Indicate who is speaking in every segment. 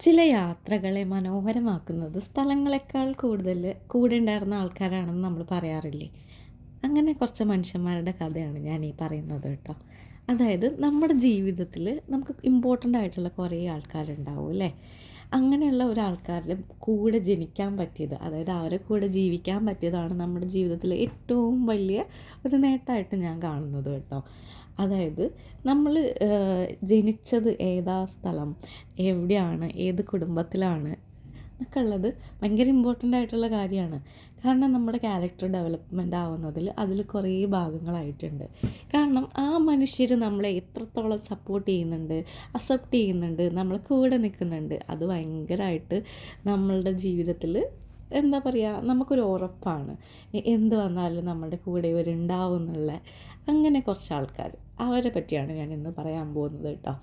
Speaker 1: ചില യാത്രകളെ മനോഹരമാക്കുന്നത് സ്ഥലങ്ങളെക്കാൾ കൂടുതൽ കൂടെ ഉണ്ടായിരുന്ന ആൾക്കാരാണെന്ന് നമ്മൾ പറയാറില്ലേ. അങ്ങനെ കുറച്ച് മനുഷ്യന്മാരുടെ കഥയാണ് ഞാൻ ഈ പറയുന്നത് കേട്ടോ. അതായത് നമ്മുടെ ജീവിതത്തിൽ നമുക്ക് ഇമ്പോർട്ടൻ്റ് ആയിട്ടുള്ള കുറേ ആൾക്കാരുണ്ടാവും അല്ലേ. അങ്ങനെയുള്ള ഒരാൾക്കാരുടെ കൂടെ ജനിക്കാൻ പറ്റിയത്, അതായത് അവരെ കൂടെ ജീവിക്കാൻ പറ്റിയതാണ് നമ്മുടെ ജീവിതത്തിലെ ഏറ്റവും വലിയ ഒരു നേട്ടമായിട്ട് ഞാൻ കാണുന്നത് കേട്ടോ. അതായത് നമ്മൾ ജനിച്ചത് ഏതാ സ്ഥലം, എവിടെയാണ്, ഏത് കുടുംബത്തിലാണ് എന്നൊക്കെ ഉള്ളത് ഭയങ്കര ഇമ്പോർട്ടൻ്റ് ആയിട്ടുള്ള കാര്യമാണ്. കാരണം നമ്മുടെ ക്യാരക്ടർ ഡെവലപ്മെൻ്റ് ആവുന്നതിൽ അതിൽ കുറേ ഭാഗങ്ങളായിട്ടുണ്ട്. കാരണം ആ മനുഷ്യർ നമ്മളെ എത്രത്തോളം സപ്പോർട്ട് ചെയ്യുന്നുണ്ട്, അക്സെപ്റ്റ് ചെയ്യുന്നുണ്ട്, നമ്മളെ കൂടെ നിൽക്കുന്നുണ്ട്, അത് ഭയങ്കരമായിട്ട് നമ്മളുടെ ജീവിതത്തിൽ എന്താ പറയുക, നമുക്കൊരു ഉറപ്പാണ്. എന്ത് വന്നാലും നമ്മുടെ കൂടെ ഇവരുണ്ടാവും എന്നുള്ള. അങ്ങനെ കുറച്ച് ആൾക്കാർ, അവരെ പറ്റിയാണ് ഞാൻ ഇന്ന് പറയാൻ പോകുന്നത് കേട്ടോ.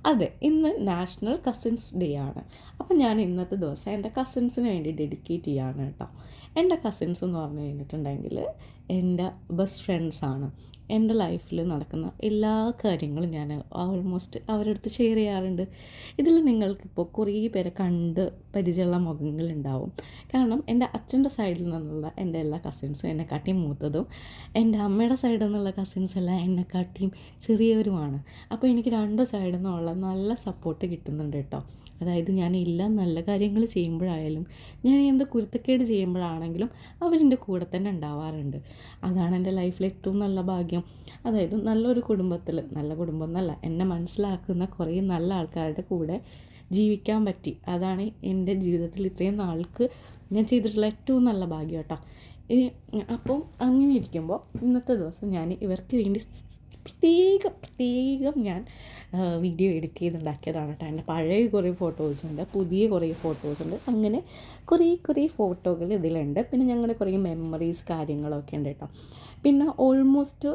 Speaker 1: അതെ, ഇന്ന് നാഷണൽ കസിൻസ് ഡേ ആണ്. അപ്പം ഞാൻ ഇന്നത്തെ ദിവസം എൻ്റെ കസിൻസിന് വേണ്ടി ഡെഡിക്കേറ്റ് ചെയ്യാണ് കേട്ടോ. എൻ്റെ കസിൻസ് എന്ന് പറഞ്ഞു കഴിഞ്ഞിട്ടുണ്ടെങ്കിൽ എൻ്റെ ബെസ്റ്റ് ഫ്രണ്ട്സാണ്. എൻ്റെ ലൈഫിൽ നടക്കുന്ന എല്ലാ കാര്യങ്ങളും ഞാൻ ഓൾമോസ്റ്റ് അവരുടെ അടുത്ത് ഷെയർ ചെയ്യാറുണ്ട്. ഇതിൽ നിങ്ങൾക്കിപ്പോൾ കുറേ പേരെ കണ്ട് പരിചയമുള്ള മുഖങ്ങളുണ്ടാവും. കാരണം എൻ്റെ അച്ഛൻ്റെ സൈഡിൽ നിന്നുള്ള എൻ്റെ എല്ലാ കസിൻസും എന്നെക്കാട്ടിയും മൂത്തതും, എൻ്റെ അമ്മയുടെ സൈഡിൽ നിന്നുള്ള കസിൻസ് എല്ലാം എന്നെക്കാട്ടിയും ചെറിയവരുമാണ്. അപ്പോൾ എനിക്ക് രണ്ട് സൈഡിൽ നിന്നുള്ള നല്ല സപ്പോർട്ട് കിട്ടുന്നുണ്ട് കേട്ടോ. അതായത് ഞാൻ എല്ലാ നല്ല കാര്യങ്ങൾ ചെയ്യുമ്പോഴായാലും, ഞാൻ എന്ത് കുരുത്തക്കേട് ചെയ്യുമ്പോഴാണെങ്കിലും അവരെൻ്റെ കൂടെ തന്നെ ഉണ്ടാവാറുണ്ട്. അതാണ് എൻ്റെ ലൈഫിലെ ഏറ്റവും നല്ല ഭാഗ്യം. അതായത് നല്ലൊരു കുടുംബത്തിൽ, നല്ല കുടുംബം എന്നല്ല, എന്നെ മനസ്സിലാക്കുന്ന കുറേ നല്ല ആൾക്കാരുടെ കൂടെ ജീവിക്കാൻ പറ്റി. അതാണ് എൻ്റെ ജീവിതത്തിൽ ഇത്രയും നാൾക്ക് ഞാൻ ചെയ്തിട്ടുള്ള ഏറ്റവും നല്ല ഭാഗ്യം കേട്ടോ. അപ്പം അങ്ങനെ ഇരിക്കുമ്പോൾ ഇന്നത്തെ ദിവസം ഞാൻ ഇവർക്ക് വേണ്ടി പ്രത്യേകം ഞാൻ വീഡിയോ എഡിറ്റ് ചെയ്തുണ്ടാക്കിയതാണ് കേട്ടോ. എൻ്റെ പഴയ കുറേ ഫോട്ടോസുണ്ട്, പുതിയ കുറേ ഫോട്ടോസുണ്ട്, അങ്ങനെ കുറേ ഫോട്ടോകൾ ഇതിലുണ്ട്. പിന്നെ ഞങ്ങളുടെ കുറേ മെമ്മറീസ് കാര്യങ്ങളൊക്കെ ഉണ്ട് കേട്ടോ. പിന്നെ ഓൾമോസ്റ്റ്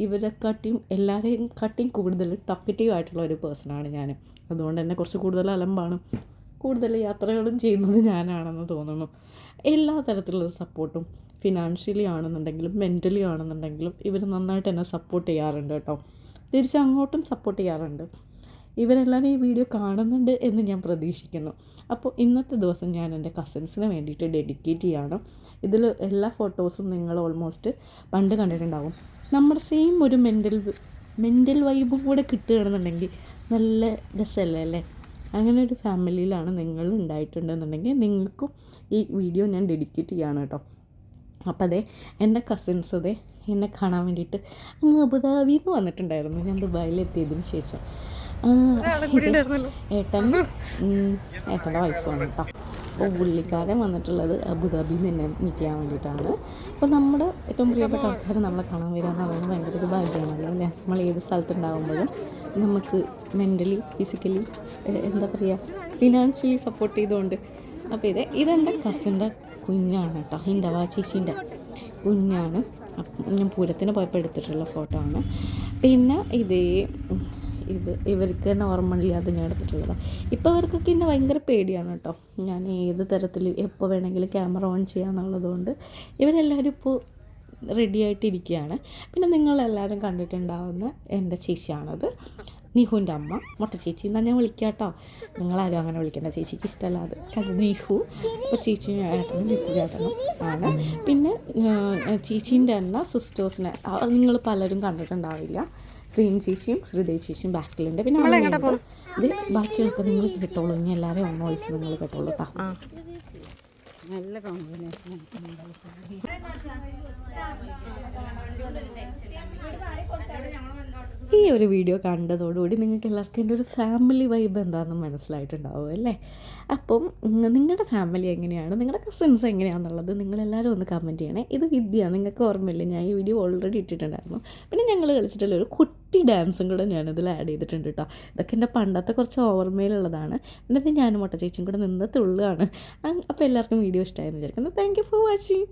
Speaker 1: ഇവരെക്കാട്ടിയും എല്ലാവരെയും കാട്ടിയും കൂടുതൽ ടോക്കറ്റീവ് ആയിട്ടുള്ള ഒരു പേഴ്സണാണ് ഞാൻ. അതുകൊണ്ട് തന്നെ കുറച്ച് കൂടുതൽ അലമ്പാണ്, കൂടുതൽ യാത്രകളും ചെയ്യുന്നത് ഞാനാണെന്ന് തോന്നുന്നു. എല്ലാ തരത്തിലുള്ള സപ്പോർട്ടും, ഫിനാൻഷ്യലി ആണെന്നുണ്ടെങ്കിലും മെൻ്റലി ആണെന്നുണ്ടെങ്കിലും ഇവർ നന്നായിട്ട് എന്നെ സപ്പോർട്ട് ചെയ്യാറുണ്ട് കേട്ടോ. തിരിച്ചങ്ങോട്ടും സപ്പോർട്ട് ചെയ്യാറുണ്ട്. ഇവരെല്ലാവരും ഈ വീഡിയോ കാണുന്നുണ്ട് എന്ന് ഞാൻ പ്രതീക്ഷിക്കുന്നു. അപ്പോൾ ഇന്നത്തെ ദിവസം ഞാൻ എൻ്റെ കസിൻസിന് വേണ്ടിയിട്ട് ഡെഡിക്കേറ്റ് ചെയ്യാണ്. ഇതിൽ എല്ലാ ഫോട്ടോസും നിങ്ങൾ ഓൾമോസ്റ്റ് പണ്ട് കണ്ടിട്ടുണ്ടാവും. നമ്മുടെ സെയിം ഒരു മെൻ്റൽ വൈബും കൂടെ കിട്ടുകയാണെന്നുണ്ടെങ്കിൽ നല്ല രസമല്ലേ അല്ലേ. അങ്ങനെ ഒരു ഫാമിലിയിലാണ് നിങ്ങൾ ഉണ്ടായിട്ടുണ്ടെന്നുണ്ടെങ്കിൽ നിങ്ങൾക്കും ഈ വീഡിയോ ഞാൻ ഡെഡിക്കേറ്റ് ചെയ്യാണ് കേട്ടോ. അപ്പം അതെ, എൻ്റെ കസിൻസ് അതെ എന്നെ കാണാൻ വേണ്ടിയിട്ട് അങ്ങ് അബുദാബിയിൽ നിന്ന് വന്നിട്ടുണ്ടായിരുന്നു. ഞാൻ ദുബായിലെത്തിയതിന് ശേഷം ഏട്ടൻ്റെ വൈഫാണ് കേട്ടോ. അപ്പോൾ പുള്ളിക്കാരൻ വന്നിട്ടുള്ളത് അബുദാബിയിൽ നിന്ന് എന്നെ മീറ്റ് ചെയ്യാൻ വേണ്ടിയിട്ടാണ്. അപ്പോൾ നമ്മുടെ ഏറ്റവും പ്രിയപ്പെട്ട ആൾക്കാർ നമ്മളെ കാണാൻ വരിക എന്ന് പറയുന്നത് ഭയങ്കര ഒരു ഭാഗ്യമാണല്ലോ അല്ലേ. നമ്മൾ ഏത് സ്ഥലത്തുണ്ടാകുമ്പോഴും നമുക്ക് മെൻ്റലി, ഫിസിക്കലി, എന്താ പറയുക, ഫിനാൻഷ്യലി സപ്പോർട്ട് ചെയ്തുകൊണ്ട്. അപ്പോൾ ഇതെൻ്റെ കസിൻ്റെ കുഞ്ഞാണ് കേട്ടോ, ഹിന്ദവ ചേച്ചീൻ്റെ കുഞ്ഞാണ്. ഞാൻ പൂരത്തിന് പോയപ്പോൾ എടുത്തിട്ടുള്ള ഫോട്ടോ ആണ്. പിന്നെ ഇത് ഇവർക്ക് നോർമലി അത് ഞാൻ എടുത്തിട്ടുള്ളതാണ്. ഇപ്പോൾ ഇവർക്കൊക്കെ എന്നെ ഭയങ്കര പേടിയാണ് കേട്ടോ. ഞാൻ ഏത് തരത്തിൽ എപ്പോൾ വേണമെങ്കിലും ക്യാമറ ഓൺ ചെയ്യാമെന്നുള്ളത് കൊണ്ട് ഇവരെല്ലാവരും ഇപ്പോൾ റെഡി ആയിട്ടിരിക്കുകയാണ്. പിന്നെ നിങ്ങളെല്ലാവരും കണ്ടിട്ടുണ്ടാവുന്ന എൻ്റെ ചേച്ചിയാണത്, നിഹുവിൻ്റെ അമ്മ, മൊട്ട ചേച്ചി എന്നാൽ ഞാൻ വിളിക്കാം കേട്ടോ. നിങ്ങളാരും അങ്ങനെ വിളിക്കേണ്ട, ചേച്ചിക്ക് ഇഷ്ടമല്ല അത്. നിഹു. അപ്പോൾ ചേച്ചിയും ഏട്ടനും നിഹു ചേട്ടനും ആണ്. പിന്നെ ചേച്ചീൻ്റെ തന്നെ സിസ്റ്റേഴ്സിനെ നിങ്ങൾ പലരും കണ്ടിട്ടുണ്ടാവില്ല. ശ്രീൻ ചേച്ചിയും ശ്രീദേവി ചേച്ചിയും ബാക്കിലുണ്ട്. പിന്നെ ഇത് ബാക്കിയൊക്കെ നിങ്ങൾ കേട്ടോളൂ. ഇനി എല്ലാവരെയും ഒന്ന് വോയിസ് നിങ്ങൾ കേട്ടോളൂ കേട്ടോ.
Speaker 2: നല്ല കോമ്പിനേഷൻ.
Speaker 1: ഈ ഒരു വീഡിയോ കണ്ടതോടുകൂടി നിങ്ങൾക്ക് എല്ലാവർക്കും എൻ്റെ ഒരു ഫാമിലി വൈബ് എന്താണെന്ന് മനസ്സിലായിട്ടുണ്ടാവും അല്ലേ. അപ്പം നിങ്ങളുടെ ഫാമിലി എങ്ങനെയാണ്, നിങ്ങളുടെ കസിൻസ് എങ്ങനെയാണെന്നുള്ളത് നിങ്ങളെല്ലാവരും ഒന്ന് കമൻറ്റ് ചെയ്യണേ. ഇത് വിദ്യ, നിങ്ങൾക്ക് ഓർമ്മയില്ലേ, ഞാൻ ഈ വീഡിയോ ഓൾറെഡി ഇട്ടിട്ടുണ്ടായിരുന്നു. പിന്നെ ഞങ്ങൾ കളിച്ചിട്ടുള്ള ഒരു കുട്ടി ഡാൻസും കൂടെ ഞാനിതിൽ ആഡ് ചെയ്തിട്ടുണ്ട് കേട്ടോ. ഇതൊക്കെ എൻ്റെ പണ്ടത്തെ കുറച്ച് ഓർമ്മയിലുള്ളതാണ്. പിന്നെ ഞാനും മൊട്ട ചേച്ചിയും കൂടെ നിന്ന് തുള്ളുകയാണ്. അപ്പോൾ എല്ലാവർക്കും വീഡിയോ ഇഷ്ടമായെന്ന് വിചാരിക്കുന്നു. Thank you for watching.